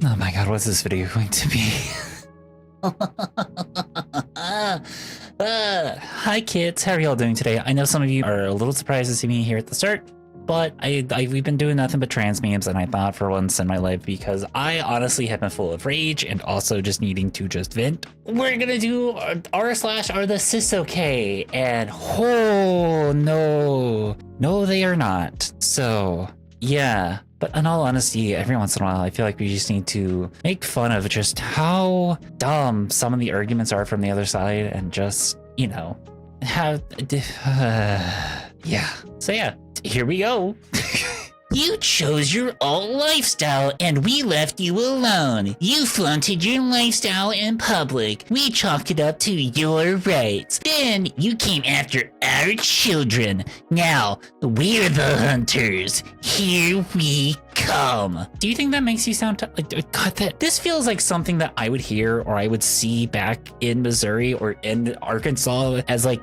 Oh my god, what's this video going to be? Hi kids, how are y'all doing today? I know some of you are a little surprised to see me here at the start, but we've been doing nothing but trans memes, and I thought for once in my life, because I honestly have been full of rage and also just needing to just vent, we're gonna do r/arethecisok, and oh no they are not. So yeah. But in all honesty, every once in a while, I feel like we just need to make fun of just how dumb some of the arguments are from the other side, and just, you know, have, yeah. So yeah, here we go. You chose your alt lifestyle and we left you alone. You flaunted your lifestyle in public. We chalked it up to your rights. Then you came after our children. Now we're the hunters. Here we come. Do you think that makes you sound like, God, this feels like something that I would hear or I would see back in Missouri or in Arkansas as like,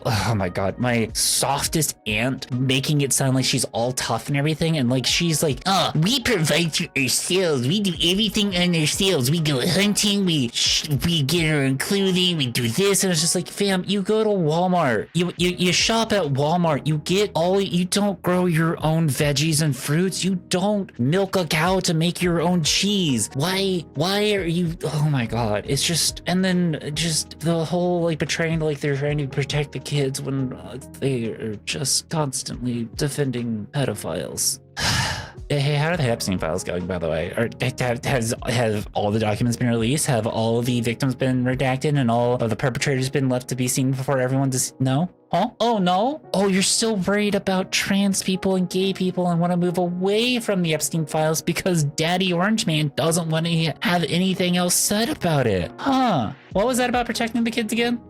oh my God, my softest aunt making it sound like she's all tough and everything, and like she's like, oh, we provide for ourselves, we do everything on ourselves, we go hunting, we get our own clothing, we do this. And it's just like, fam, you go to Walmart, you shop at Walmart, you get you don't grow your own veggies and fruits, you don't milk a cow to make your own cheese. Why are you, oh my God, it's just, and then just the whole like betraying, like they're trying to protect the kids when they are just constantly defending pedophiles. Hey, how are the Epstein files going, by the way? Have all the documents been released? Have all of the victims been redacted and all of the perpetrators been left to be seen before everyone to know? Huh? Oh, no? Oh, you're still worried about trans people and gay people and want to move away from the Epstein files because Daddy Orange Man doesn't want to have anything else said about it. Huh? What was that about protecting the kids again?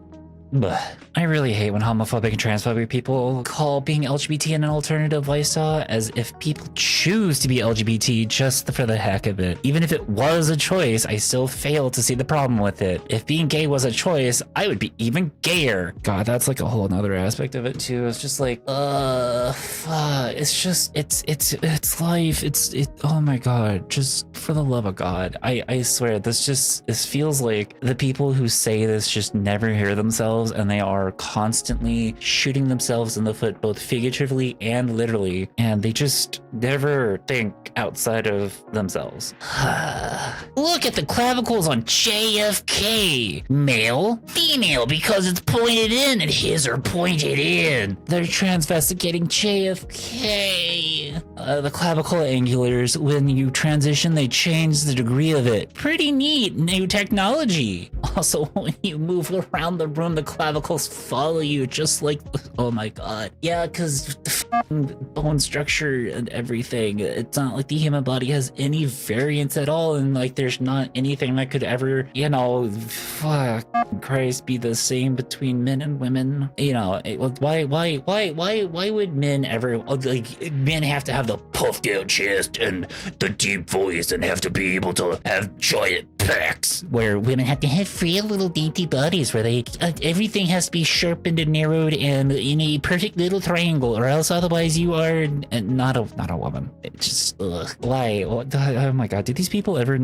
But I really hate when homophobic and transphobic people call being LGBT an alternative lifestyle, as if people choose to be LGBT just for the heck of it. Even if it was a choice, I still fail to see the problem with it. If being gay was a choice, I would be even gayer. God, that's like a whole nother aspect of it too. It's just like, fuck. It's just, it's life. Oh my God, just for the love of God. I swear, this feels like the people who say this just never hear themselves, and they are constantly shooting themselves in the foot, both figuratively and literally, and they just never think outside of themselves. Look at the clavicles on JFK. Male, female, because it's pointed in, and his are pointed in. They're transvestigating JFK. The clavicle angulars, when you transition, they change the degree of it. Pretty neat new technology. Also, when you move around the room, the clavicles follow you, just like, oh my God. Yeah, because the bone structure and everything, it's not like the human body has any variance at all, and like there's not anything that could ever, you know, fuck Christ, be the same between men and women. You know, why would men ever, like, men have to have the puffed out chest and the deep voice and have to be able to have giant pecs, where women have to have frail little dainty bodies where they everything has to be sharpened and narrowed and in a perfect little triangle, or else otherwise you are not a woman. It's just, ugh. Why? Oh my God, did these people ever,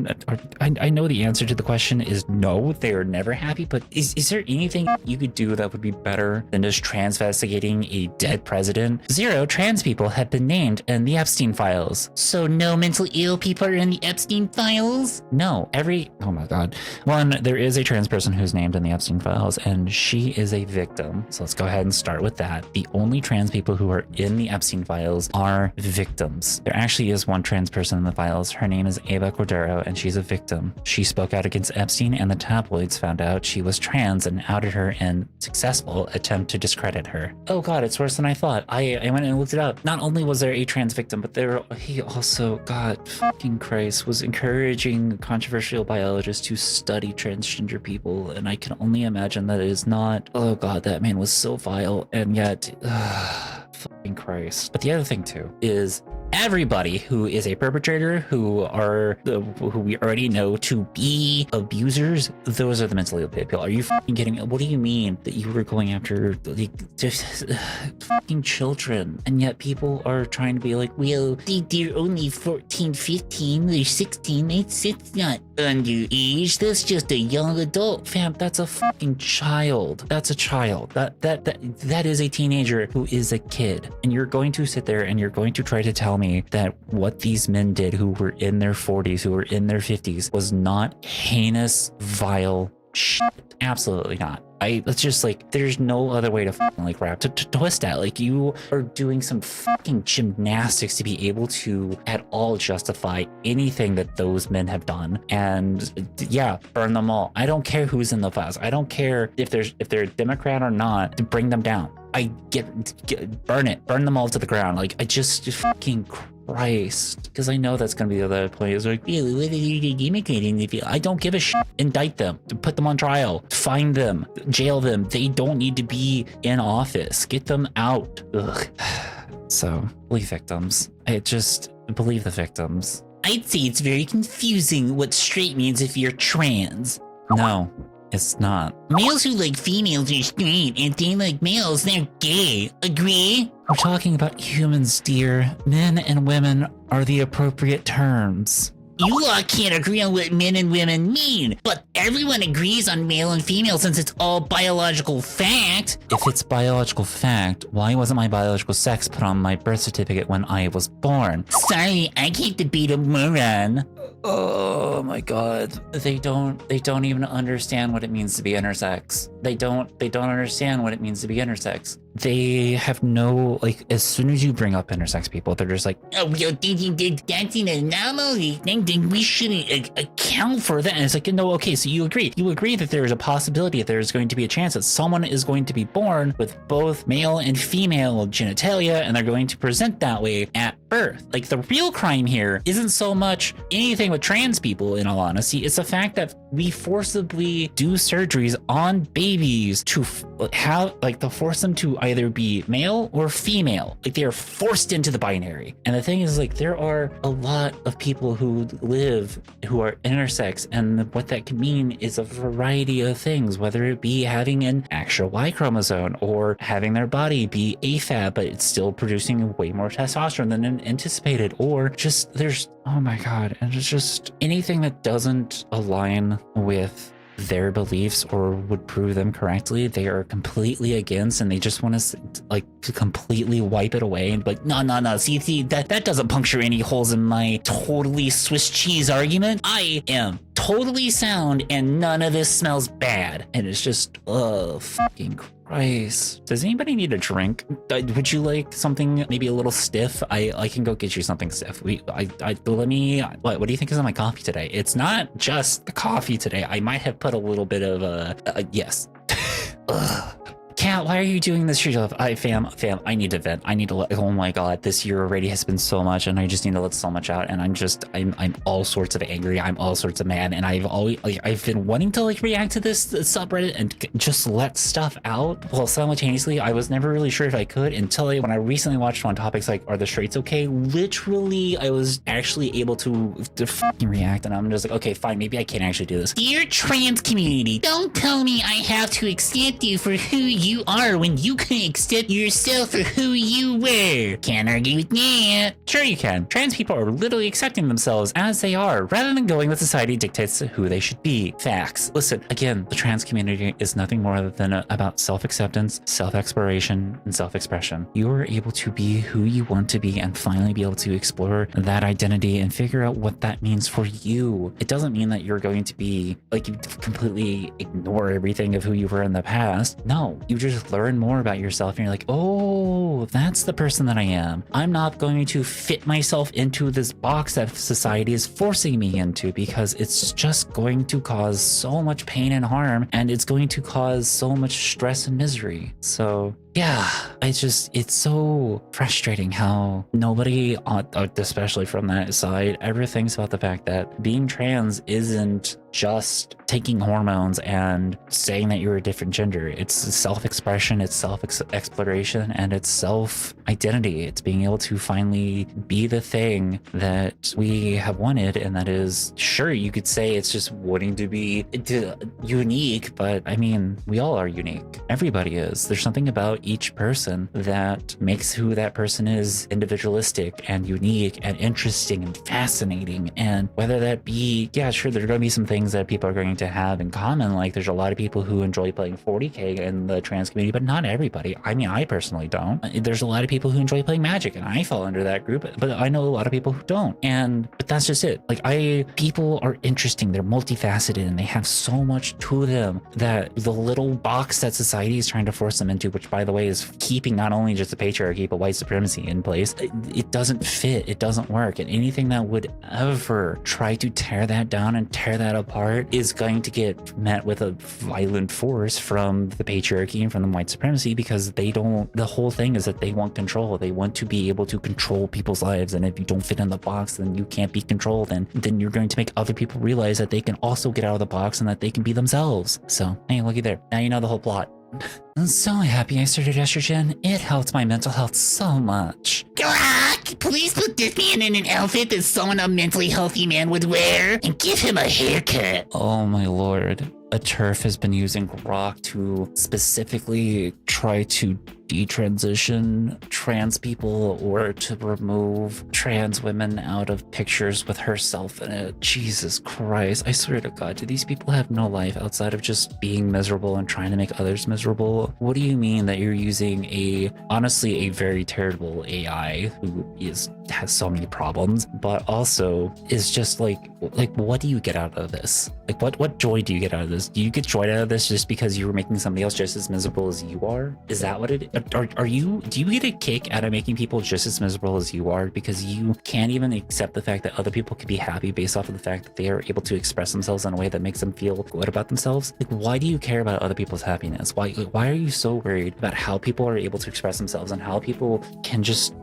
I know the answer to the question is no, they are never happy, but is there anything you could do that would be better than just transvestigating a dead president? 0 trans people have been named in the Epstein files. So no mentally ill people are in the Epstein files? No, oh my God. One, there is a trans person who's named in the Epstein files, and she is a victim. So let's go ahead and start with that. The only trans people who are in the Epstein files are victims. There actually is one trans person in the files. Her name is Ava Cordero, and she's a victim. She spoke out against Epstein, and the tabloids found out she was trans and outed her in successful attempt to discredit her. Oh God, it's worse than I thought. I went and looked it up. Not only was there a trans victim, but he also, God fucking Christ, was encouraging controversial biologists to study transgender people, and I can only imagine that it is not. Oh God, that man was so vile, and yet, fucking Christ. But the other thing too is everybody who is a perpetrator, who we already know to be abusers, those are the mentally ill people. Are you fucking kidding? What do you mean that you were going after like just fucking children? And yet people are trying to be like, well, they're only 14, 15, they're 16, it's not underage, that's just a young adult. Fam, that's a fucking child. That's a child. That is a teenager who is a kid. And you're going to sit there and you're going to try to tell me that what these men did who were in their 40s, who were in their 50s, was not heinous, vile shit. Absolutely not. It's just like, there's no other way to fucking like wrap to twist that. Like, you are doing some fucking gymnastics to be able to at all justify anything that those men have done. And yeah, burn them all. I don't care who's in the files. I don't care if they're a Democrat or not, to bring them down. Burn them all to the ground. Like, I just fucking Christ, because I know that's gonna be the other point. Is like, I don't give a shit. Indict them, put them on trial, find them, jail them. They don't need to be in office. Get them out. Ugh. So believe victims. Believe the victims. I'd say it's very confusing what straight means if you're trans. No, it's not. Males who like females are straight, and they like males, they're gay. Agree? We're talking about humans, dear. Men and women are the appropriate terms. You lot can't agree on what men and women mean, but everyone agrees on male and female since it's all biological fact. If it's biological fact, why wasn't my biological sex put on my birth certificate when I was born? Sorry, I can't debate a moron. Oh my god. They don't even understand what it means to be intersex. They don't understand what it means to be intersex. They have no, like, as soon as you bring up intersex people, they're just like, oh, you're thinking that's an anomaly, then we shouldn't account for that. And it's like, no, okay, so you agree that there is a possibility that there's going to be a chance that someone is going to be born with both male and female genitalia, and they're going to present that way at birth. Like, the real crime here isn't so much anything with trans people, in all honesty. It's the fact that we forcibly do surgeries on babies to force them to either be male or female. Like, they are forced into the binary. And the thing is, like, there are a lot of people who are intersex, and what that can mean is a variety of things, whether it be having an actual Y chromosome or having their body be AFAB, but it's still producing way more testosterone than anticipated, or just oh my god, and it's just anything that doesn't align with their beliefs or would prove them correctly, they are completely against, and they just want to completely wipe it away and be like, no, see, that doesn't puncture any holes in my totally Swiss cheese argument. I am totally sound and none of this smells bad. And it's just, oh, fucking Christ. Does anybody need a drink? Would you like something maybe a little stiff? I can go get you something stiff. What do you think is in my coffee today? It's not just the coffee today. I might have put a little bit of yes. Cat, why are you doing this to yourself? Fam, I need to vent. I need to oh my god, this year already has been so much, and I just need to let so much out, and I'm all sorts of angry, I'm all sorts of mad, and I've been wanting to react to this subreddit and just let stuff out. Well, simultaneously, I was never really sure if I could until when I recently watched on topics like, are the straights okay? Literally, I was actually able to fucking react, and I'm just like, okay, fine, maybe I can actually do this. Dear trans community, don't tell me I have to accept you for who you are when you can accept yourself for who you were. Can't argue with that. Sure you can. Trans people are literally accepting themselves as they are, rather than going with society dictates who they should be. Facts. Listen, again, the trans community is nothing more than about self-acceptance, self-exploration, and self-expression. You are able to be who you want to be and finally be able to explore that identity and figure out what that means for you. It doesn't mean that you're going to be you completely ignore everything of who you were in the past. No, you just learn more about yourself, and you're like, oh, that's the person that I am. I'm not going to fit myself into this box that society is forcing me into, because it's just going to cause so much pain and harm, and it's going to cause so much stress and misery. So yeah, it's so frustrating how nobody, especially from that side, ever thinks about the fact that being trans isn't just taking hormones and saying that you're a different gender. It's self-expression, it's self-exploration, and it's self-identity. It's being able to finally be the thing that we have wanted, and that is, sure, you could say it's just wanting to be unique, but I mean, we all are unique. Everybody is. There's something about each person that makes who that person is individualistic and unique and interesting and fascinating. And whether that be, yeah, sure, there's going to be some things that people are going to have in common. Like there's a lot of people who enjoy playing 40K in the trans community, but not everybody. I mean, I personally don't. There's a lot of people who enjoy playing Magic, and I fall under that group, but I know a lot of people who don't. But that's just it. Like people are interesting. They're multifaceted and they have so much to them that the little box that society is trying to force them into, which by the way is keeping not only just the patriarchy, but white supremacy in place, it doesn't fit. It doesn't work. And anything that would ever try to tear that down and tear that apart is going to get met with a violent force from the patriarchy and from the white supremacy, because the whole thing is that they want control. They want to be able to control people's lives. And if you don't fit in the box, then you can't be controlled. And then you're going to make other people realize that they can also get out of the box and that they can be themselves. So, hey, looky there. Now you know the whole plot. I'm so happy I started estrogen. It helped my mental health so much. Grok, please put this man in an outfit that someone a mentally healthy man would wear and give him a haircut. Oh my lord. A TERF has been using Grok to specifically try to detransition trans people or to remove trans women out of pictures with herself in it. Jesus Christ, I swear to God, do these people have no life outside of just being miserable and trying to make others miserable? What do you mean that you're using honestly a very terrible AI who has so many problems, but also is just like what do you get out of this? Like what joy do you get out of this? Do you get joy out of this just because you were making somebody else just as miserable as you are? Is that what it is? Do you get a kick out of making people just as miserable as you are because you can't even accept the fact that other people can be happy based off of the fact that they are able to express themselves in a way that makes them feel good about themselves? Like, why do you care about other people's happiness? Why are you so worried about how people are able to express themselves and how people can just,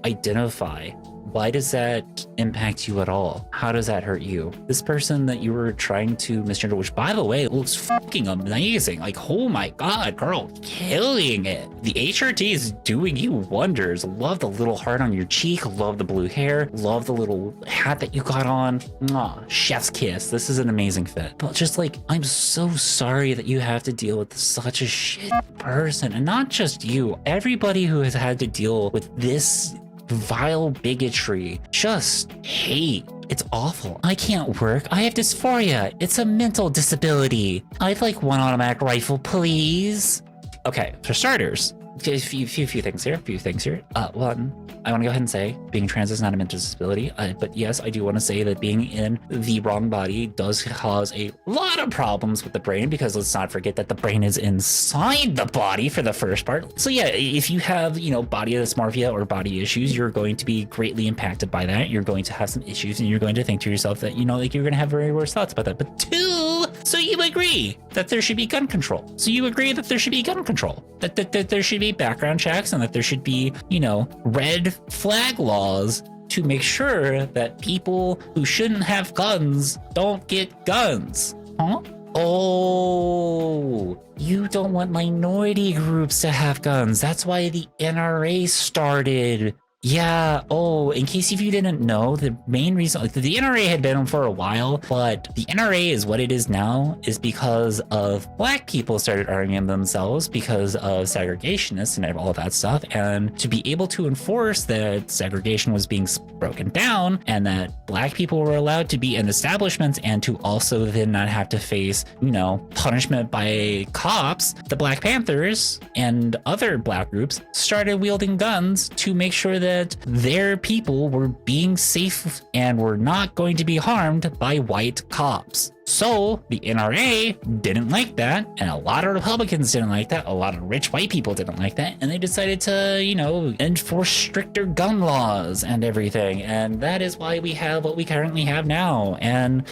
identify? Why does that impact you at all? How does that hurt you? This person that you were trying to misgender, which by the way, looks fucking amazing. Like, oh my God, girl, killing it. The HRT is doing you wonders. Love the little heart on your cheek. Love the blue hair. Love the little hat that you got on. Mwah, chef's kiss. This is an amazing fit. But just I'm so sorry that you have to deal with such a shit person. And not just you, everybody who has had to deal with this vile bigotry, just hate. It's awful. I can't work. I have dysphoria. It's a mental disability. I'd like one automatic rifle, please. Okay, for starters, a few things here. One, I want to go ahead and say being trans is not a mental disability, but yes, I do want to say that being in the wrong body does cause a lot of problems with the brain, because let's not forget that the brain is inside the body for the first part. So yeah, if you have, body dysmorphia or body issues, you're going to be greatly impacted by that. You're going to have some issues and you're going to think to yourself that, you're going to have very worse thoughts about that. But two, so you agree that there should be gun control. So you agree that there should be gun control, that there should be background checks, and that there should be, red flag laws to make sure that people who shouldn't have guns don't get guns. Huh? Oh, you don't want minority groups to have guns. That's why the NRA started. Yeah, in case if you didn't know, the main reason, the NRA had been for a while, but the NRA is what it is now is because of black people started arming themselves because of segregationists and all of that stuff. And to be able to enforce that segregation was being broken down and that black people were allowed to be in establishments and to also then not have to face, punishment by cops, the Black Panthers and other black groups started wielding guns to make sure that their people were being safe and were not going to be harmed by white cops. So the NRA didn't like that, and a lot of Republicans didn't like that, a lot of rich white people didn't like that, and they decided to, enforce stricter gun laws and everything. And that is why we have what we currently have now. And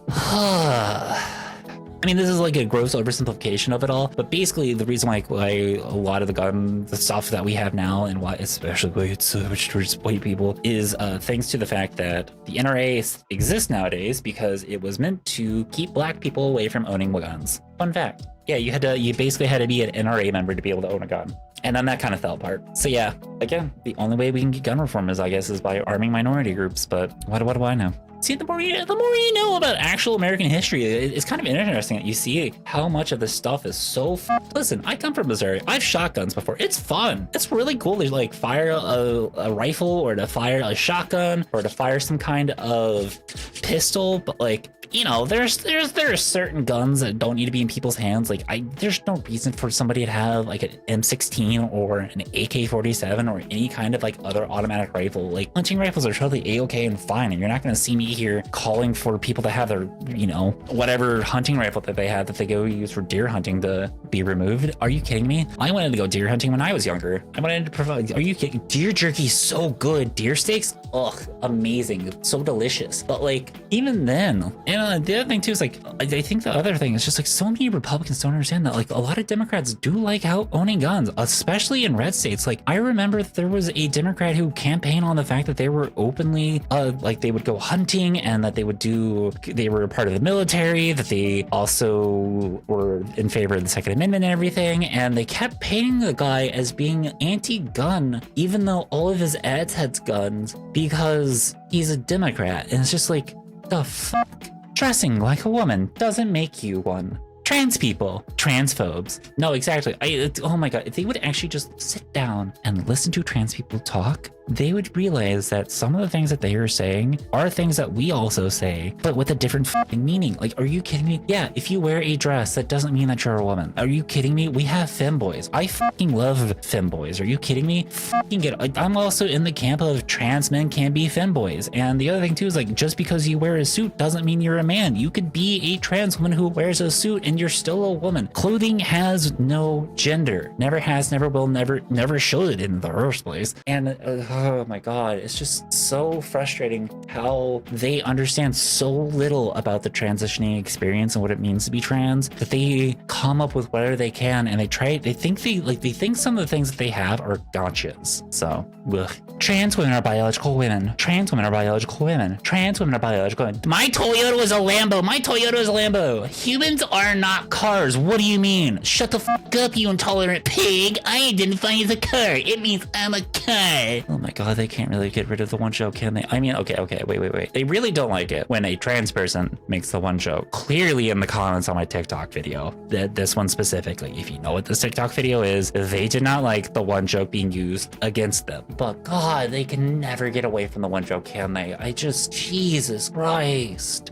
I mean, this is like a gross oversimplification of it all, but basically the reason why a lot of the stuff that we have now, and why especially it's so much towards white people, is thanks to the fact that the NRA exists nowadays because it was meant to keep black people away from owning guns. Fun fact. Yeah, you basically had to be an NRA member to be able to own a gun. And then that kind of fell apart. So yeah, again, the only way we can get gun reform is, I guess, is by arming minority groups. But what do I know? See, the more you know about actual American history, it's kind of interesting that you see how much of this stuff is so Listen, I come from Missouri. I've shot guns before. It's fun. It's really cool to like fire a rifle, or to fire a shotgun, or to fire some kind of pistol. But like, you know, there are certain guns that don't need to be in people's hands. Like, there's no reason for somebody to have like an M16 or an AK-47 or any kind of like other automatic rifle. Like, hunting rifles are totally a-okay and fine, and you're not going to see me here calling for people to have their, you know, whatever hunting rifle that they have that they go use for deer hunting to be removed. Are you kidding me? I wanted to go deer hunting when I was younger. I wanted to provide. Are you kidding? Deer jerky, so good. Deer steaks, ugh, amazing, so delicious. But like, even then, and the other thing too is like, I think the other thing is just like, so many Republicans don't understand that like a lot of Democrats do like out owning guns, especially in red states. Like, I remember there was a Democrat who campaigned on the fact that they were openly like they would go hunting, and that they were a part of the military, that they also were in favor of the Second Amendment and everything, and they kept painting the guy as being anti-gun even though all of his ads had guns, because he's a Democrat. And it's just like, the fuck? Dressing like a woman doesn't make you one. Trans people, transphobes. No, exactly. Oh my God, if they would actually just sit down and listen to trans people talk, they would realize that some of the things that they are saying are things that we also say, but with a different fucking meaning. Like, are you kidding me? Yeah, if you wear a dress, that doesn't mean that you're a woman. Are you kidding me? We have femboys. I fucking love femboys. Are you kidding me? Fucking get it. I'm also in the camp of trans men can be femboys. And the other thing too is like, just because you wear a suit doesn't mean you're a man. You could be a trans woman who wears a suit and you're still a woman. Clothing has no gender. Never has, never will, never showed it in the first place. And oh my God, it's just so frustrating how they understand so little about the transitioning experience and what it means to be trans, that they come up with whatever they can, and they think some of the things that they have are gotchas. So, ugh. Trans women are biological women. Trans women are biological women. Trans women are biological women. My Toyota was a Lambo. My Toyota is a Lambo. Humans are not cars. What do you mean? Shut the fuck up, you intolerant pig. I identify as a car. It means I'm a car. Oh my God, they can't really get rid of the one joke, can they? I mean, okay, wait. They really don't like it when a trans person makes the one joke. Clearly in the comments on my TikTok video, this one specifically, if you know what this TikTok video is, they did not like the one joke being used against them. But God, they can never get away from the one joke, can they? Jesus Christ.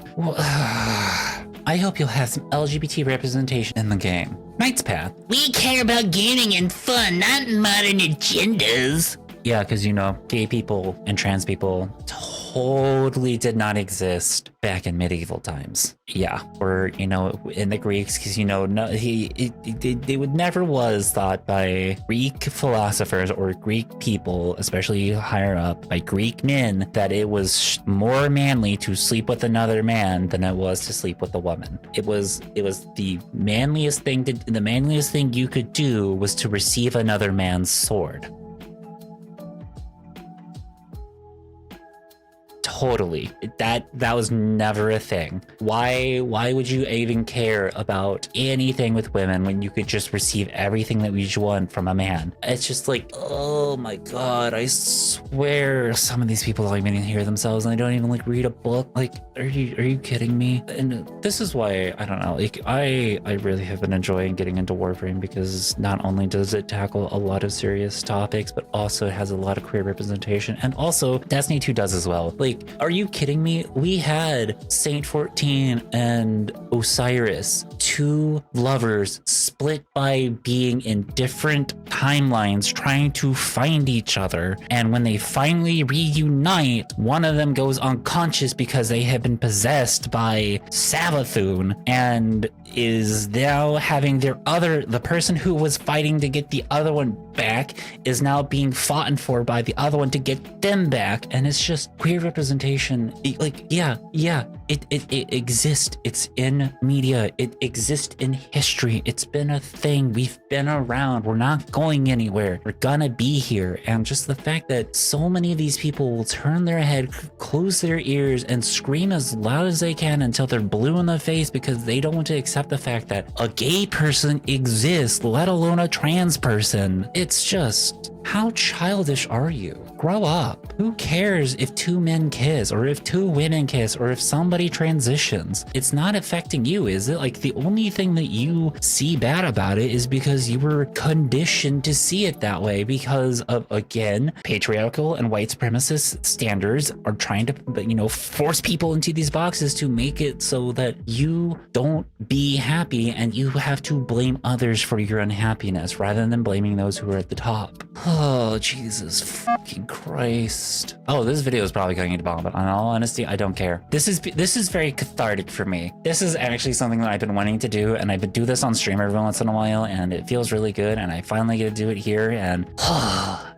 I hope you'll have some LGBT representation in the game. Knight's Path. We care about gaming and fun, not modern agendas. Yeah, because, you know, gay people and trans people totally did not exist back in medieval times. Yeah, or, you know, in the Greeks, because, you know, they would never was thought by Greek philosophers or Greek people, especially higher up, by Greek men, that it was more manly to sleep with another man than it was to sleep with a woman. It was the manliest thing you could do was to receive another man's sword. Totally. That was never a thing. Why would you even care about anything with women when you could just receive everything that you want from a man? It's just like, oh my God, I swear some of these people don't even hear themselves, and they don't even like read a book. Like, are you kidding me? And this is why, I don't know, like I really have been enjoying getting into Warframe, because not only does it tackle a lot of serious topics, but also it has a lot of queer representation, and also Destiny 2 does as well. Like, are you kidding me? We had Saint 14 and Osiris, two lovers split by being in different timelines trying to find each other. And when they finally reunite, one of them goes unconscious because they have been possessed by Savathun. And is now having the person who was fighting to get the other one back is now being fought for by the other one to get them back. And it's just queer representation. It exists. It's in media. It exists in history. It's been a thing. We've been around. We're not going anywhere. We're gonna be here. And just the fact that so many of these people will turn their head, close their ears, and scream as loud as they can until they're blue in the face because they don't want to accept the fact that a gay person exists, let alone a trans person. It's just, how childish are you? Grow up. Who cares if two men kiss or if two women kiss or if somebody transitions? It's not affecting you, is it? Like, the only thing that you see bad about it is because you were conditioned to see it that way because of, again, patriarchal and white supremacist standards are trying to, force people into these boxes to make it so that you don't be happy and you have to blame others for your unhappiness rather than blaming those who are at the top. Oh, Jesus fucking Christ. Oh, this video is probably going to bomb, but in all honesty, I don't care. This is very cathartic for me. This is actually something that I've been wanting to do, and I would do this on stream every once in a while, and it feels really good, and I finally get to do it here, and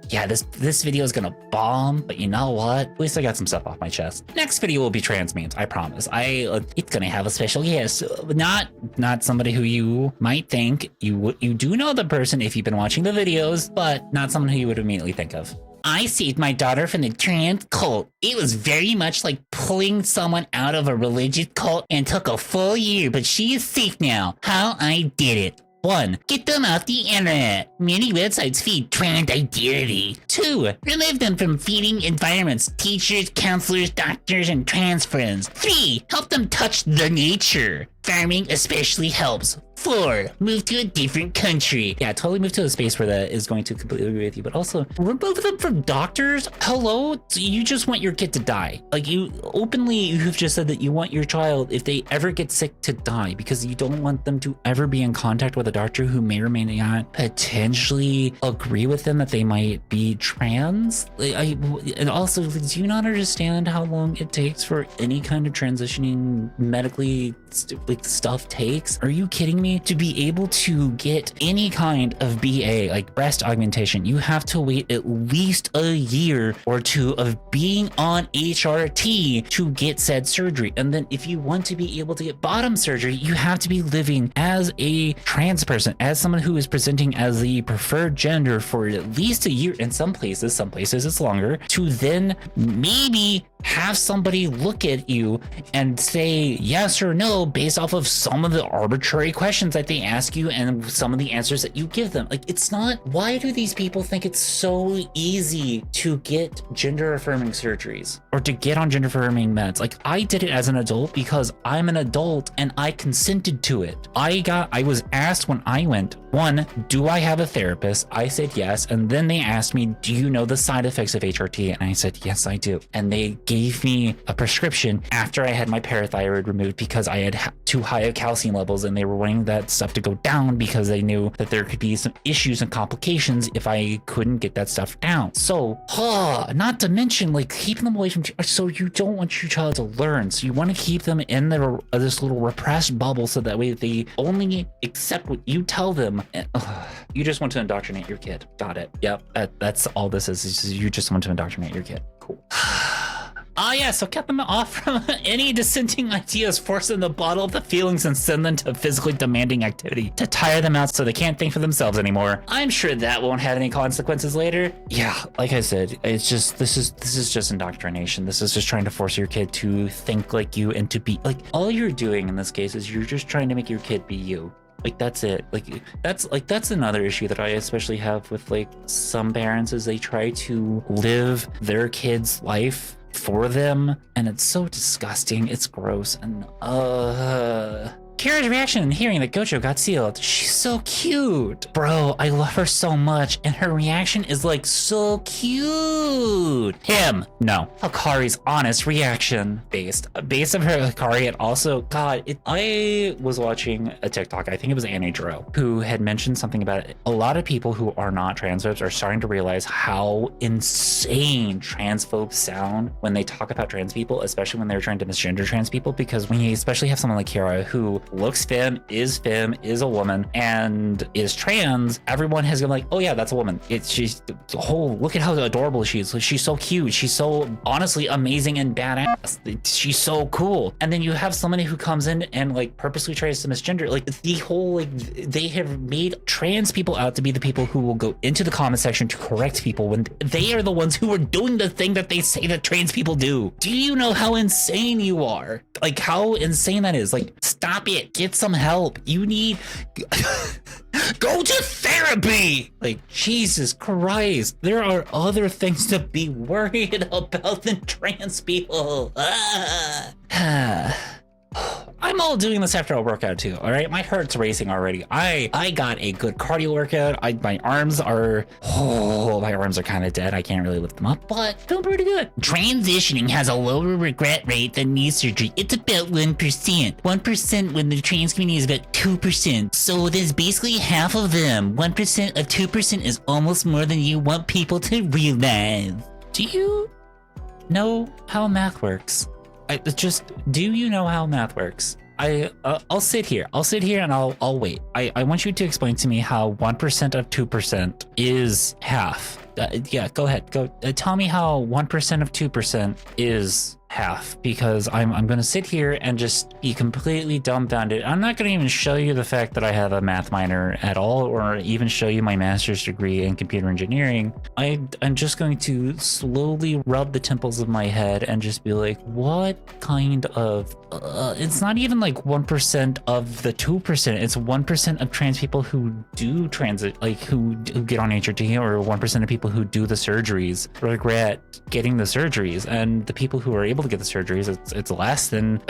yeah, this video is gonna bomb, but you know what? At least I got some stuff off my chest. Next video will be trans memes, I promise. It's gonna have a special guest, not somebody who you might think you do know the person if you've been watching the videos, but not someone who you would immediately think of. I saved my daughter from the trans cult. It was very much like pulling someone out of a religious cult and took a full year, but she is safe now. How I did it. 1. Get them off the internet. Many websites feed trans identity. 2. Remove them from feeding environments, teachers, counselors, doctors, and trans friends. 3. Help them touch the nature. Farming especially helps. 4. Move to a different country. Yeah, totally move to a space where that is going to completely agree with you, but also remove them from doctors. Hello? So you just want your kid to die. Like, you've just said that you want your child, if they ever get sick, to die because you don't want them to ever be in contact with a doctor who may or may not potentially agree with them that they might be trans. And also, do you not understand how long it takes for any kind of transitioning medically stuff takes? Are you kidding me? To be able to get any kind of BA, like breast augmentation, you have to wait at least a year or 2 of being on HRT to get said surgery. And then if you want to be able to get bottom surgery, you have to be living as a trans person, as someone who is presenting as the preferred gender for at least a year. In some places it's longer, to then maybe have somebody look at you and say yes or no based off of some of the arbitrary questions that they ask you and some of the answers that you give them. Like, it's not, why do these people think it's so easy to get gender affirming surgeries or to get on gender affirming meds? Like, I did it as an adult because I'm an adult and I consented to it. I was asked when I went, 1, do I have a therapist? I said yes. And then they asked me, do you know the side effects of HRT? And I said, yes, I do. And they gave me a prescription after I had my parathyroid removed because I had too high of calcium levels, and they were wanting that stuff to go down because they knew that there could be some issues and complications if I couldn't get that stuff down. So, not to mention, like, keeping them away from, so you don't want your child to learn. So you want to keep them in this little repressed bubble so that way they only accept what you tell them. And, you just want to indoctrinate your kid. Got it. Yep. That's all this is you just want to indoctrinate your kid. Cool. Yeah, so cut them off from any dissenting ideas, force them to bottle up the feelings and send them to physically demanding activity to tire them out so they can't think for themselves anymore. I'm sure that won't have any consequences later. Yeah, like I said, it's just, this is just indoctrination. This is just trying to force your kid to think like you and to be, like, all you're doing in this case is you're just trying to make your kid be you. Like, that's it. That's another issue that I especially have with, like, some parents is they try to live their kid's life for them, and it's so disgusting. It's gross. And Kara's reaction hearing that Gojo got sealed. She's so cute. Bro, I love her so much, and her reaction is like so cute. Him. No. Akari's honest reaction. Based of her Akari, and also, God, I was watching a TikTok, I think it was Annie Dro, who had mentioned something about it. A lot of people who are not transphobes are starting to realize how insane transphobes sound when they talk about trans people, especially when they're trying to misgender trans people, because when you especially have someone like Kara who looks femme, is a woman, and is trans, everyone has been like, oh yeah, that's a woman. She's the whole, look at how adorable she is. She's so cute. She's so honestly amazing and badass. She's so cool. And then you have somebody who comes in and like purposely tries to misgender. Like the whole, like they have made trans people out to be the people who will go into the comment section to correct people when they are the ones who are doing the thing that they say that trans people do. Do you know how insane you are? Like how insane that is? Like, stop it. Get some help. You need go to therapy. Like, Jesus Christ. There are other things to be worried about than trans people. I'm all doing this after a workout too, all right? My heart's racing already. I got a good cardio workout. My arms are kind of dead. I can't really lift them up, but feeling pretty good. Transitioning has a lower regret rate than knee surgery. It's about 1%. 1% when the trans community is about 2%. So there's basically half of them. 1% of 2% is almost more than you want people to realize. Do you know how math works? Do you know how math works? I'll sit here and I'll wait. I want you to explain to me how 1% of 2% is half. Yeah, go ahead. Tell me how 1% of 2% is half, because I'm gonna sit here and just be completely dumbfounded. I'm not gonna even show you the fact that I have a math minor at all, or even show you my master's degree in computer engineering. I'm just going to slowly rub the temples of my head and just be like, what kind of it's not even like 1% of the 2%. It's 1% of trans people who do transit, like who get on HRT, or 1% of people who do the surgeries regret getting the surgeries, and the people who are able to get the surgeries, it's less than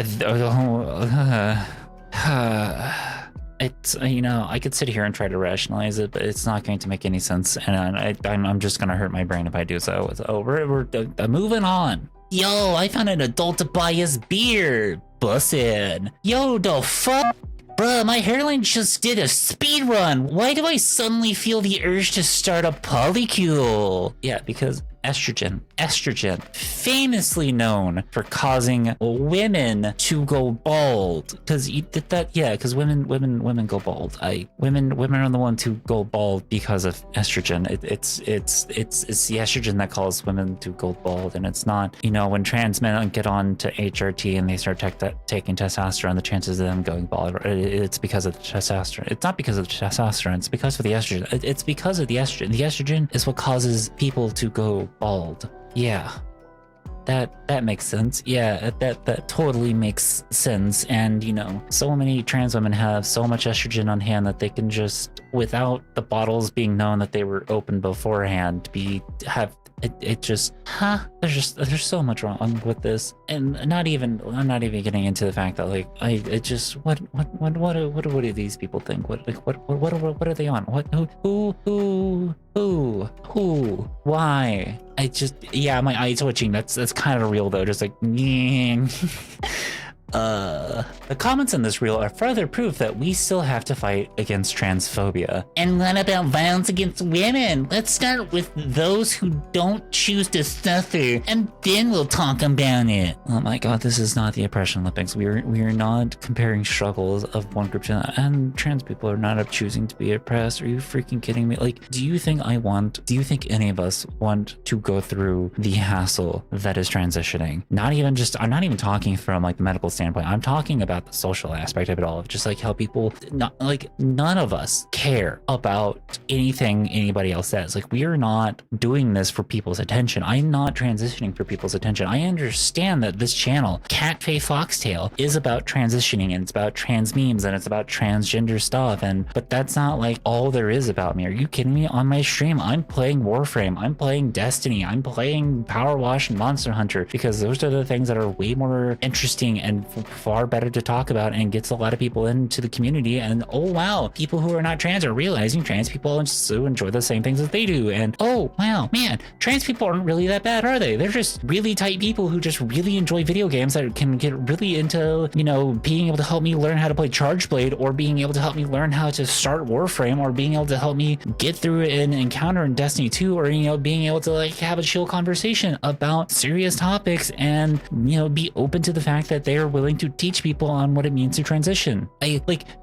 it's, you know, I could sit here and try to rationalize it, but it's not going to make any sense, and I'm just gonna hurt my brain if I do so. So we're moving on. Yo, I found an adult to buy us beer. Bussin'. Yo, the fuck? Bruh, my hairline just did a speed run. Why do I suddenly feel the urge to start a polycule? Yeah, because estrogen, famously known for causing women to go bald. Because women go bald. Women are the ones who go bald because of estrogen. It's the estrogen that causes women to go bald, and it's not, you know, when trans men get on to HRT and they start taking testosterone, the chances of them going bald, it's because of the testosterone. It's not because of the testosterone. It's because of the estrogen. It's because of the estrogen. The estrogen is what causes people to go bald. Yeah, that makes sense. Yeah, that totally makes sense. And you know, so many trans women have so much estrogen on hand that they can just, without the bottles being known that they were open beforehand, there's so much wrong with this. And I'm not even getting into the fact that like what do these people think? What are they on? Who, why? My eyes twitching. That's kind of real though. Just like the comments in this reel are further proof that we still have to fight against transphobia. And what about violence against women? Let's start with those who don't choose to suffer, and then we'll talk about it. Oh my god, this is not the oppression Olympics. We are not comparing struggles of one group to another, and trans people are not choosing to be oppressed. Are you freaking kidding me? Like, do you think any of us want to go through the hassle that is transitioning? I'm not even talking from like the medical standpoint. I'm talking about the social aspect of it all, of just like how people, none of us care about anything anybody else says. Like, we are not doing this for people's attention. I'm not transitioning for people's attention. I understand that this channel, CafeRantsTale, is about transitioning, and it's about trans memes, and it's about transgender stuff, but that's not like all there is about me. Are you kidding me? On my stream, I'm playing Warframe, I'm playing Destiny, I'm playing Power Wash and Monster Hunter, because those are the things that are way more interesting and far better to talk about, and gets a lot of people into the community. And oh wow, people who are not trans are realizing trans people also enjoy the same things that they do. And oh wow, man, trans people aren't really that bad, are they? They're just really tight people who just really enjoy video games, that can get really into, you know, being able to help me learn how to play Charge Blade, or being able to help me learn how to start Warframe, or being able to help me get through an encounter in Destiny 2, or, you know, being able to like have a chill conversation about serious topics, and, you know, be open to the fact that they are willing to teach people on what it means to transition.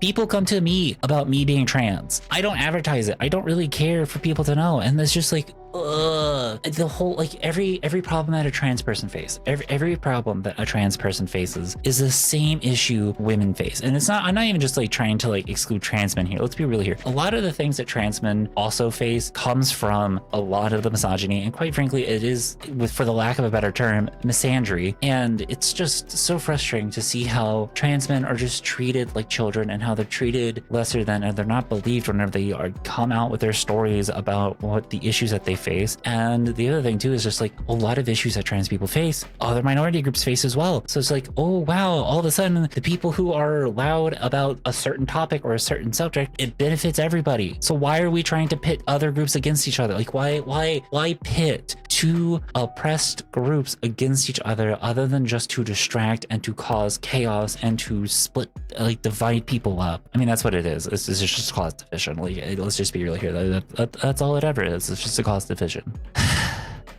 People come to me about me being trans. I don't advertise it. I don't really care for people to know. And it's just like, the whole, like, every problem that a trans person faces, every problem that a trans person faces is the same issue women face. And it's not, I'm not even just like trying to like exclude trans men here. Let's be real here. A lot of the things that trans men also face comes from a lot of the misogyny, and quite frankly, it is, for the lack of a better term, misandry. And it's just so frustrating to see how trans men are just treated like children, and how they're treated lesser than, and they're not believed whenever they are come out with their stories about what the issues that they face. And the other thing too is just like a lot of issues that trans people face, other minority groups face as well. So it's like, oh wow, all of a sudden the people who are loud about a certain topic or a certain subject, it benefits everybody. So why are we trying to pit other groups against each other? Like why pit two oppressed groups against each other than just to distract and to cause chaos and to split, like divide people up? I mean, that's what it is. It's just cause division. Like, let's just be real here. That's all it ever is. It's just a cause division.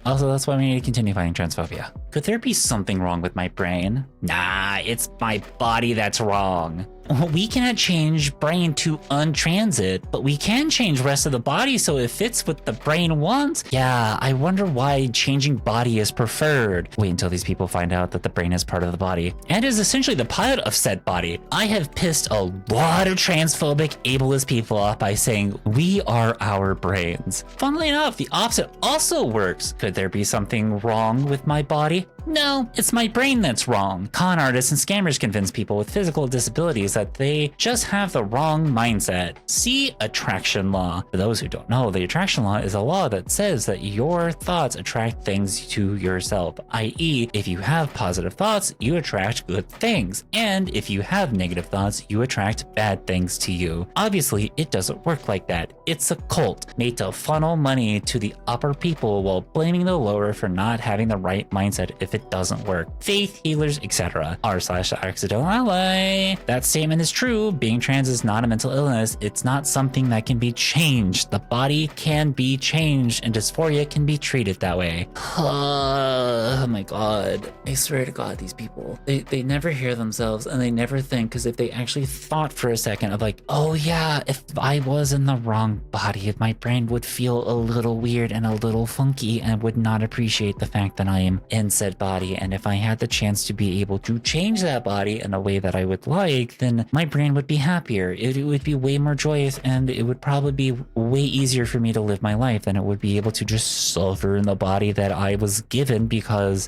Also, that's why we need to continue fighting transphobia. Could there be something wrong with my brain? Nah, it's my body that's wrong. We cannot change brain to untransit, but we can change rest of the body so it fits what the brain wants. Yeah, I wonder why changing body is preferred. Wait until these people find out that the brain is part of the body and is essentially the pilot of said body. I have pissed a lot of transphobic, ableist people off by saying we are our brains. Funnily enough, the opposite also works. Could there be something wrong with my body? No, it's my brain that's wrong. Con artists and scammers convince people with physical disabilities that they just have the wrong mindset. See attraction law. For those who don't know, the attraction law is a law that says that your thoughts attract things to yourself, i.e., if you have positive thoughts, you attract good things. And if you have negative thoughts, you attract bad things to you. Obviously, it doesn't work like that. It's a cult made to funnel money to the upper people while blaming the lower for not having the right mindset if it doesn't work. Faith healers, etc. r/accidental ally. That statement is true. Being trans is not a mental illness. It's not something that can be changed. The body can be changed, and dysphoria can be treated that way. Oh my god. I swear to god, these people, they never hear themselves, and they never think, because if they actually thought for a second of like, oh yeah, if I was in the wrong body, my brain would feel a little weird and a little funky and would not appreciate the fact that I am in said body. And if I had the chance to be able to change that body in a way that I would like, then my brain would be happier. It would be way more joyous, and it would probably be way easier for me to live my life than it would be able to just suffer in the body that I was given because,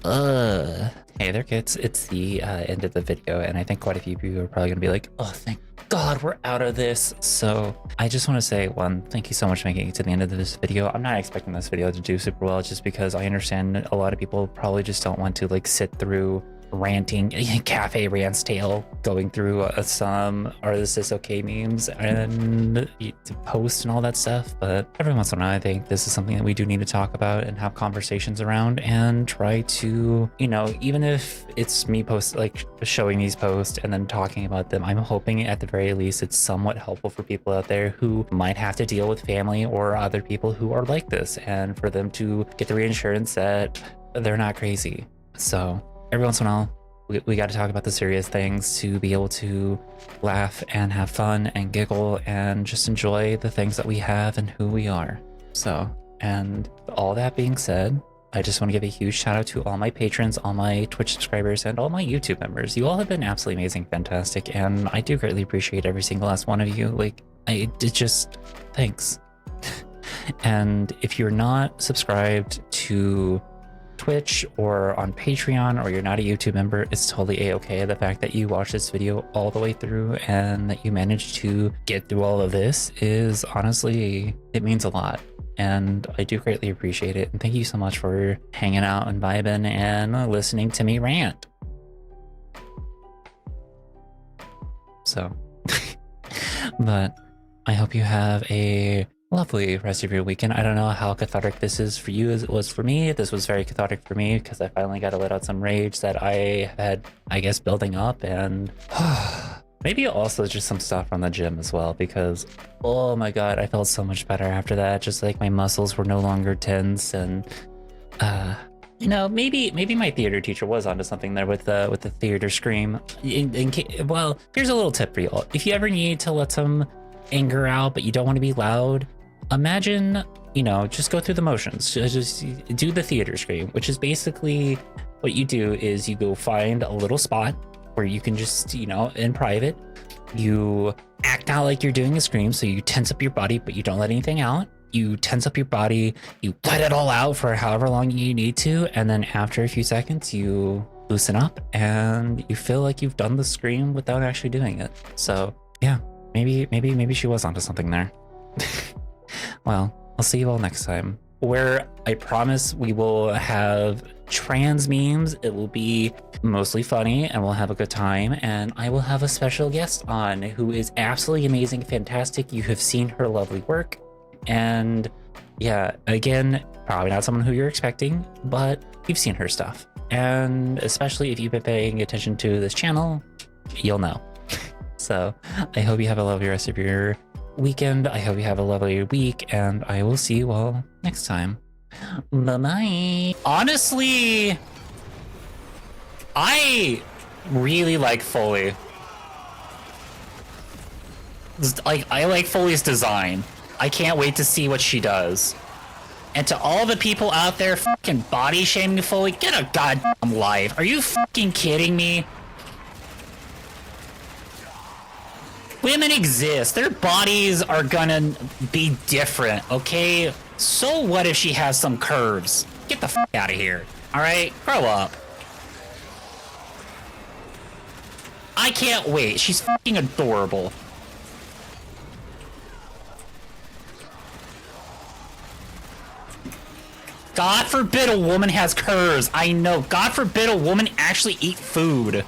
Hey there, kids. It's the end of the video, and I think quite a few people are probably gonna be like, oh, thank God we're out of this. So I just want to say, one, thank you so much for making it to the end of this video. I'm not expecting this video to do super well, just because I understand a lot of people probably just don't want to like sit through ranting CafeRantsTale, going through some arethecisok memes and to post and all that stuff. But every once in a while, I think this is something that we do need to talk about and have conversations around, and try to, you know, even if it's me showing these posts and then talking about them, I'm hoping at the very least it's somewhat helpful for people out there who might have to deal with family or other people who are like this, and for them to get the reassurance that they're not crazy. So every once in a while, we got to talk about the serious things to be able to laugh and have fun and giggle and just enjoy the things that we have and who we are. So, and all that being said, I just want to give a huge shout out to all my patrons, all my Twitch subscribers, and all my YouTube members. You all have been absolutely amazing, fantastic, and I do greatly appreciate every single last one of you. Like, thanks. And if you're not subscribed to Twitch or on Patreon, or you're not a YouTube member, it's totally a-okay. The fact that you watched this video all the way through and that you managed to get through all of this is honestly, it means a lot, and I do greatly appreciate it. And thank you so much for hanging out and vibing and listening to me rant. So but I hope you have a lovely rest of your weekend. I don't know how cathartic this is for you as it was for me. This was very cathartic for me because I finally got to let out some rage that I had, I guess, building up, and maybe also just some stuff from the gym as well, because oh my god, I felt so much better after that. Just like my muscles were no longer tense, and You know, maybe my theater teacher was onto something there with the theater scream. Well, here's a little tip for you all. If you ever need to let some anger out, but you don't want to be loud, imagine, you know, just go through the motions. Just do the theater scream, which is basically what you do is you go find a little spot where you can just, you know, in private, you act out like you're doing a scream. So you tense up your body, but you don't let anything out. You tense up your body, you let it all out for however long you need to, and then after a few seconds, you loosen up and you feel like you've done the scream without actually doing it. So yeah, maybe she was onto something there. Well, I'll see you all next time, where I promise we will have trans memes. It will be mostly funny and we'll have a good time, and I will have a special guest on who is absolutely amazing, fantastic. You have seen her lovely work. And yeah, again, probably not someone who you're expecting, but you've seen her stuff. And especially if you've been paying attention to this channel, you'll know. So I hope you have a lovely rest of your weekend. I hope you have a lovely week, and I will see you all next time. Bye-bye. Honestly, I really like Foley. Like, I like Foley's design. I can't wait to see what she does. And to all the people out there fucking body shaming Foley, get a goddamn life. Are you fucking kidding me? Women exist. Their bodies are gonna be different, okay? So what if she has some curves? Get the fuck out of here. All right, grow up. I can't wait. She's fucking adorable. God forbid a woman has curves. I know. God forbid a woman actually eat food.